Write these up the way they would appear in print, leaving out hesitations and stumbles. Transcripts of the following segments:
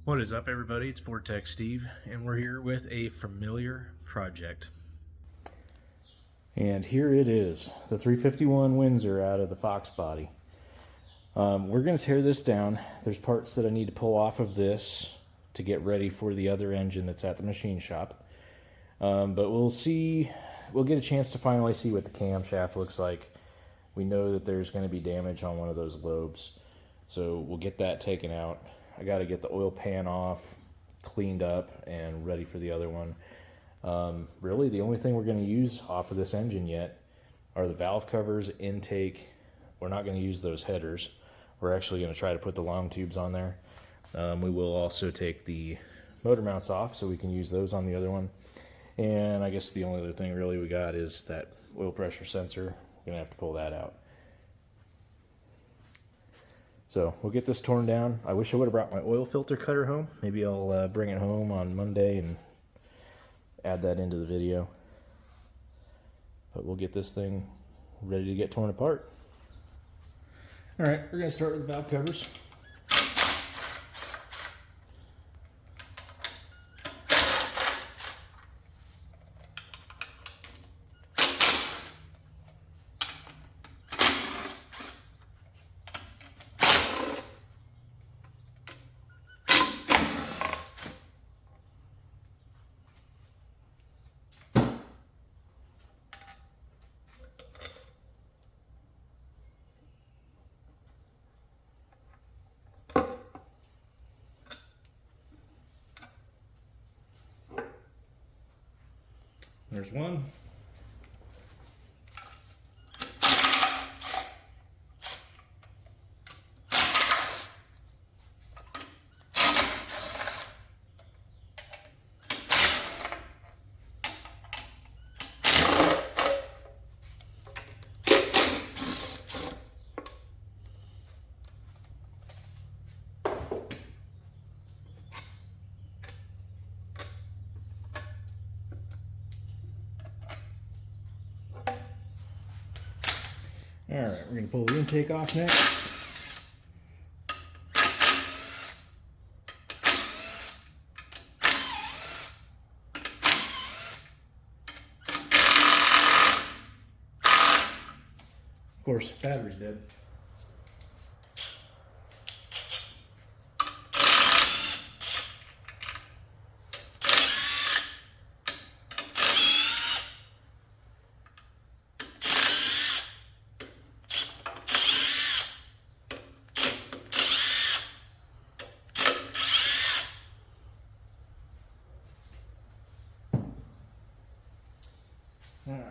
What is up, everybody? It's Vortex Steve, and we're here with a familiar project. And here it is, the 351 Windsor out of the Fox body. We're going to tear this down. There's parts that I need to pull off of this to get ready for the other engine that's at the machine shop. But we'll get a chance to finally see what the camshaft looks like. We know that there's going to be damage on one of those lobes, so we'll get that taken out. I got to get the oil pan off, cleaned up, and ready for the other one. Really, the only thing we're going to use off of this engine yet are the valve covers, intake. We're not going to use those headers. We're actually going to try to put the long tubes on there. We will also take the motor mounts off so we can use those on the other one. And I guess the only other thing really we got is that oil pressure sensor. We're going to have to pull that out. So we'll get this torn down. I wish I would have brought my oil filter cutter home. Maybe I'll bring it home on Monday and add that into the video. But we'll get this thing ready to get torn apart. All right, we're going to start with the valve covers. There's one. All right, we're going to pull the intake off next. Of course, battery's dead. All right,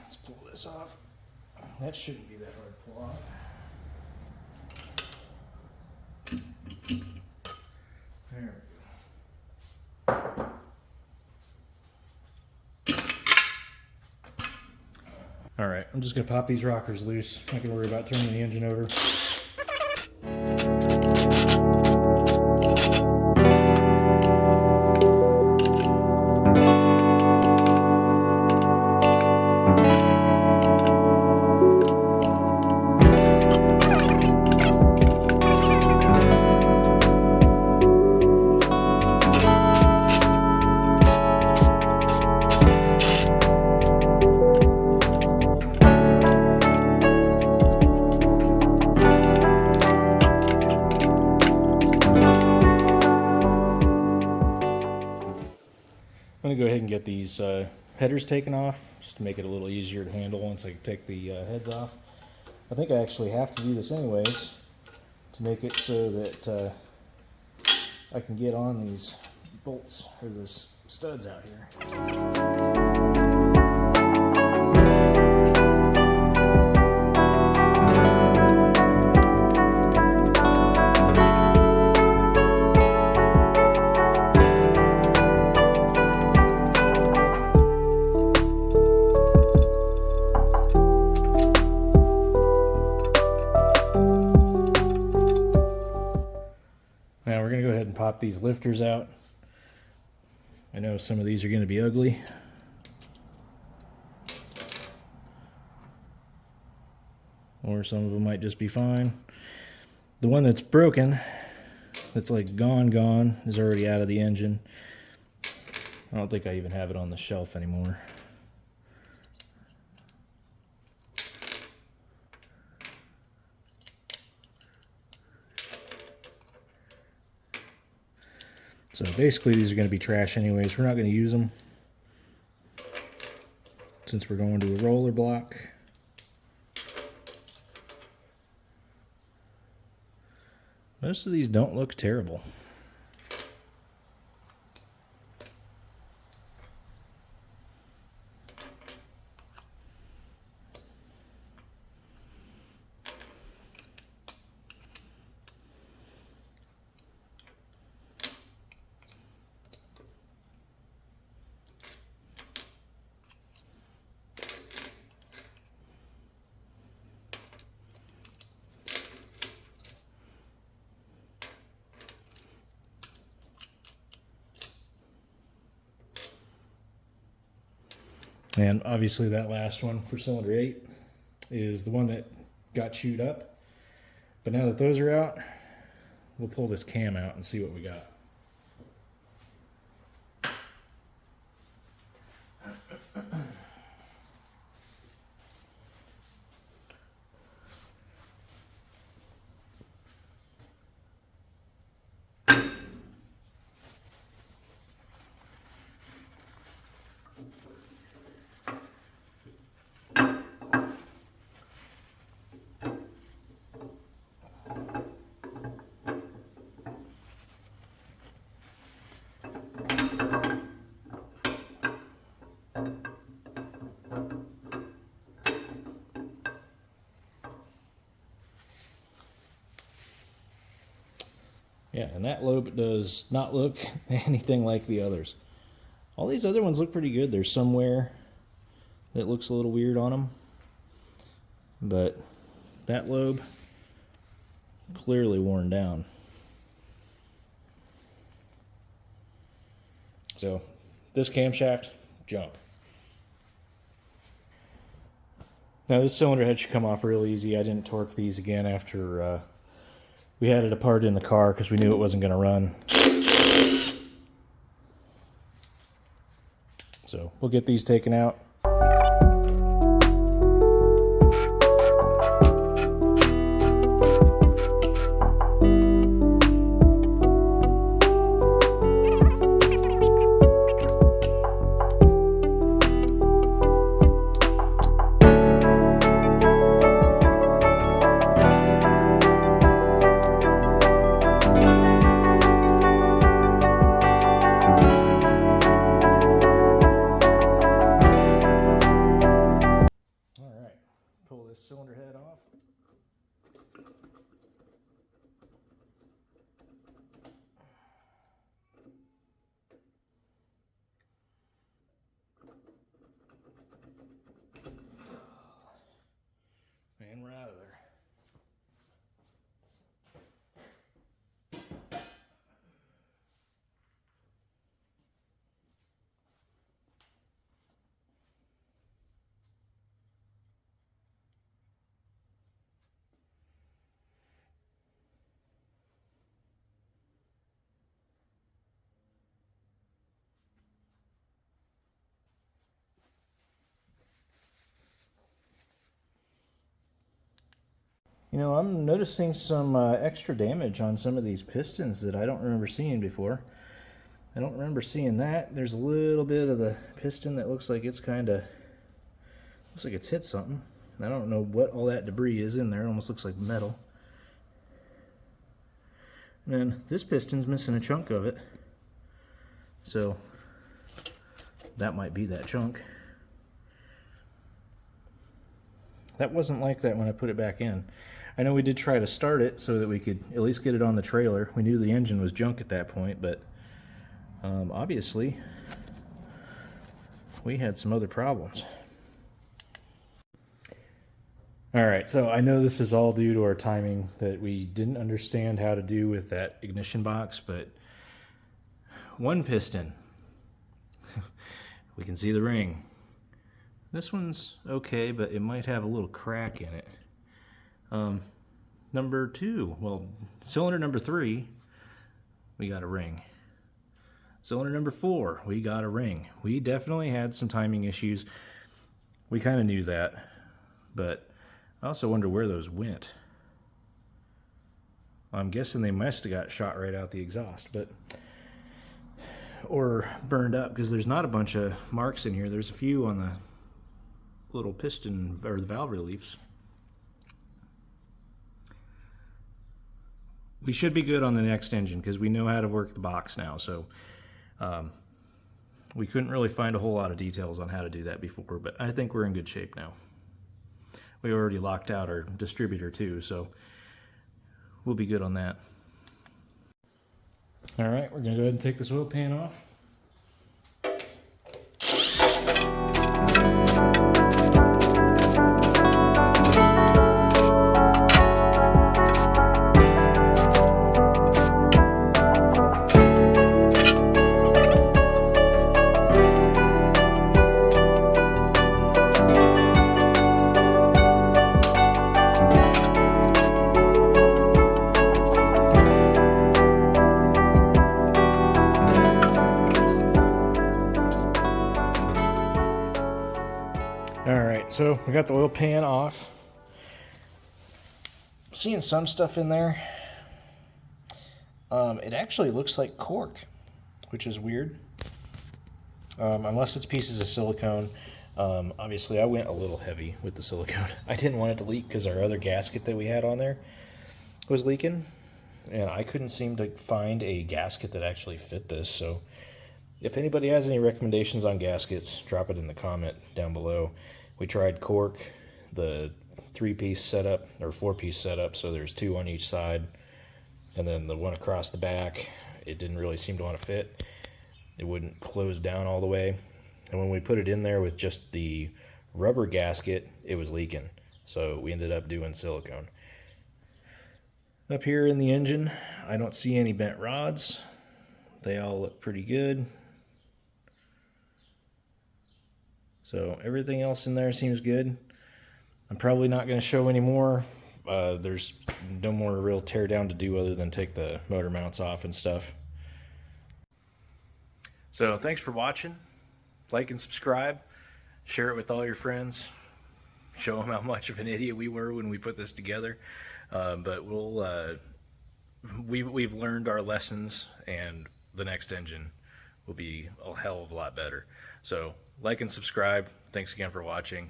let's pull this off. That shouldn't be that hard to pull off. There we go. All right, I'm just gonna pop these rockers loose. Not gonna worry about turning the engine over. I'm going to go ahead and get these headers taken off just to make it a little easier to handle once I take the heads off. I think I actually have to do this anyways to make it so that I can get on these bolts or these studs out here. Now we're going to go ahead and pop these lifters out. I know some of these are going to be ugly. Or some of them might just be fine. The one that's broken that's like gone is already out of the engine. I don't think I even have it on the shelf anymore. So basically these are going to be trash anyways. We're not going to use them since we're going to a roller block. Most of these don't look terrible. And obviously that last one for cylinder 8 is the one that got chewed up. But now that those are out, we'll pull this cam out and see what we got. Yeah, and that lobe does not look anything like the others. All these other ones look pretty good. There's somewhere that looks a little weird on them. But that lobe, clearly worn down. So this camshaft, junk. Now this cylinder head should come off real easy. I didn't torque these again after we had it apart in the car because we knew it wasn't going to run. So we'll get these taken out. Pull this cylinder head off. And we're out of there. You know, I'm noticing some extra damage on some of these pistons that I don't remember seeing before. I don't remember seeing that. There's a little bit of the piston that looks like it's hit something. I don't know what all that debris is in there. It almost looks like metal. And then this piston's missing a chunk of it. So that might be that chunk. That wasn't like that when I put it back in. I know we did try to start it so that we could at least get it on the trailer. We knew the engine was junk at that point, but obviously we had some other problems. Alright, so I know this is all due to our timing that we didn't understand how to do with that ignition box, but one piston, we can see the ring. This one's okay, but it might have a little crack in it. Number 2, well, cylinder number 3 we got a ring. Cylinder number 4, we got a ring. We definitely had some timing issues. We kind of knew that, but I also wonder where those went. I'm guessing they must have got shot right out the exhaust, but or burned up, because there's not a bunch of marks in here. There's a few on the little piston or the valve reliefs. We should be good on the next engine because we know how to work the box now, so we couldn't really find a whole lot of details on how to do that before, but I think we're in good shape now. We already locked out our distributor too, so we'll be good on that. All right, we're gonna go ahead and take this oil pan off. Alright, so we got the oil pan off. Seeing some stuff in there. It actually looks like cork, which is weird. Unless it's pieces of silicone. Obviously I went a little heavy with the silicone. I didn't want it to leak because our other gasket that we had on there was leaking. And I couldn't seem to find a gasket that actually fit this, so if anybody has any recommendations on gaskets, drop it in the comment down below. We tried cork, the 3-piece setup, or 4-piece setup, so there's 2 on each side, and then the one across the back, it didn't really seem to want to fit. It wouldn't close down all the way, and when we put it in there with just the rubber gasket, it was leaking, so we ended up doing silicone. Up here in the engine, I don't see any bent rods. They all look pretty good. So everything else in there seems good. I'm probably not going to show any more. There's no more real tear down to do other than take the motor mounts off and stuff. So thanks for watching. Like and subscribe. Share it with all your friends. Show them how much of an idiot we were when we put this together. But we've learned our lessons, and the next engine will be a hell of a lot better. So like and subscribe. Thanks again for watching.